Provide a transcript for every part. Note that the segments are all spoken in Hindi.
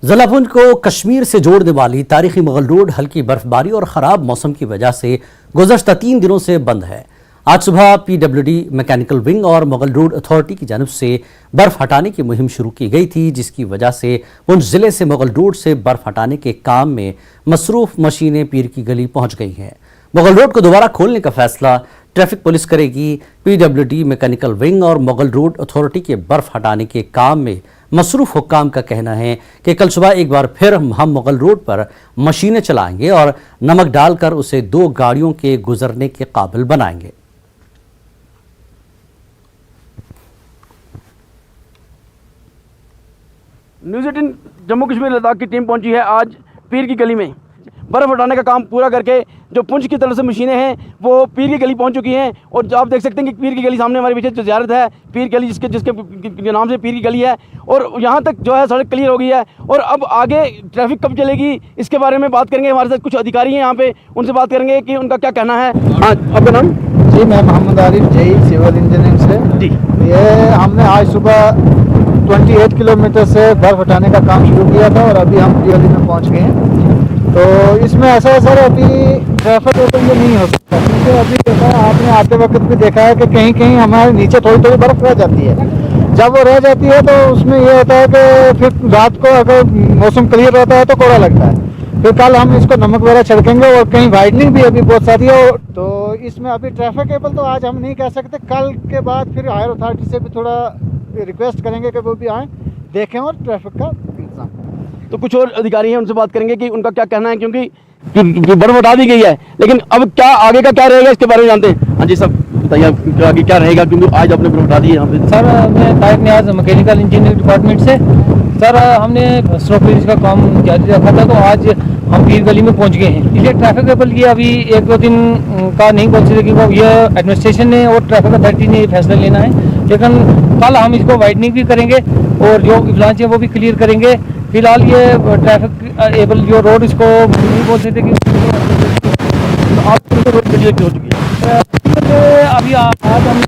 जिला पुंछ को कश्मीर से जोड़ने वाली तारीखी मुगल रोड हल्की बर्फबारी और ख़राब मौसम की वजह से गुज़श्ता 3 दिनों से बंद है। आज सुबह PWD मैकेनिकल विंग और मुगल रोड अथॉरिटी की जानिब से बर्फ हटाने की मुहिम शुरू की गई थी, जिसकी वजह से पुंछ ज़िले से मुगल रोड से बर्फ हटाने के काम में मसरूफ़ मशीनें पीर की गली पहुँच गई हैं। मुगल रोड को दोबारा खोलने का फैसला ट्रैफिक पुलिस करेगी। PWD मैकेनिकल विंग और मुगल रोड अथॉरिटी के बर्फ हटाने के काम में मसरूफ़ हुक्काम का कहना है कि कल सुबह एक बार फिर हम मुगल रोड पर मशीनें चलाएंगे और नमक डालकर उसे 2 गाड़ियों के गुजरने के काबिल बनाएंगे। न्यूज़ 18 जम्मू कश्मीर लद्दाख की टीम पहुंची है आज पीर की गली में। बर्फ़ हटाने का काम पूरा करके जो पुंछ की तरफ से मशीनें हैं वो पीर की गली पहुंच चुकी हैं और आप देख सकते हैं कि पीर की गली सामने हमारे पीछे जो ज़ियारत है पीर गली जिसके नाम से पीर की गली है और यहाँ तक जो है सड़क क्लियर हो गई है। और अब आगे ट्रैफिक कब चलेगी इसके बारे में बात करेंगे। हमारे साथ कुछ अधिकारी हैं यहाँ पे, उनसे बात करेंगे कि उनका क्या कहना है। हाँ, आपका नाम? जी, मैं मोहम्मद आरिफ जई सिविल इंजीनियरिंग से। जी, ये हमने आज सुबह 28 किलोमीटर से बर्फ हटाने का काम शुरू किया था और अभी हम पीर में पहुँच गए हैं। तो इसमें ऐसा है सर, अभी ट्रैफिक ओपन नहीं हो सकता क्योंकि अभी देखा है आपने आते वक्त भी देखा है कि कहीं कहीं हमारे नीचे थोड़ी थोड़ी बर्फ रह जाती है। जब वो रह जाती है तो उसमें ये होता है कि फिर रात को अगर मौसम क्लियर रहता है तो कोड़ा लगता है। फिर कल हम इसको नमक वगैरह छिड़केंगे और कहीं वाइडनिंग भी अभी बहुत सारी है। तो इसमें अभी ट्रैफिकेबल तो आज हम नहीं कह सकते, कल के बाद फिर हायर अथॉरिटी से भी थोड़ा रिक्वेस्ट करेंगे कि वो भी आएँ देखें और ट्रैफिक का इंतजाम। तो कुछ और अधिकारी हैं, उनसे बात करेंगे कि उनका क्या कहना है क्योंकि बर्फ हटा दी गई है, लेकिन अब क्या आगे का क्या रहेगा इसके बारे में जानते हैं। हाँ जी सब बताइए आगे क्या रहेगा क्योंकि आज आपने बर्फ हटा दी है यहाँ पे। सर मैं तारिक नियाज मैकेनिकल इंजीनियरिंग डिपार्टमेंट से। सर हमने स्नो क्लियरेंस का काम जारी रखा था तो आज हम पीर गली में पहुंच गए हैं। इसलिए ट्रैफिकेबल ये अभी 1-2 दिन का नहीं बोल सकते क्योंकि ये एडमिनिस्ट्रेशन ने और ट्रैफिक अथॉरिटी ने फैसला लेना है, लेकिन कल हम इसको वाइडनिंग भी करेंगे और जो इब्लांच है वो भी क्लियर करेंगे। फिलहाल ये ट्रैफिक एबल जो रोड इसको नहीं बोल सकते कि रोड क्लियर हो चुकी है। अभी आज हम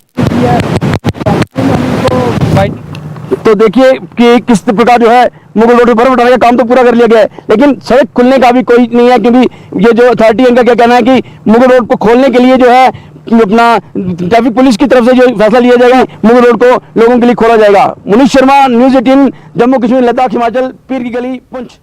तो देखिए कि किस प्रकार जो है मुगल रोड पर बर्फ हटाने का काम तो पूरा कर लिया गया है, लेकिन सड़क खुलने का भी कोई नहीं है क्योंकि ये जो अथॉरिटी है इनका क्या कहना है कि मुगल रोड को खोलने के लिए जो है अपना ट्रैफिक पुलिस की तरफ से जो फैसला लिया जाएगा मुगल रोड को लोगों के लिए खोला जाएगा। मुनीश शर्मा, न्यूज़ 18 जम्मू कश्मीर लद्दाख हिमाचल, पीर की गली पुंछ।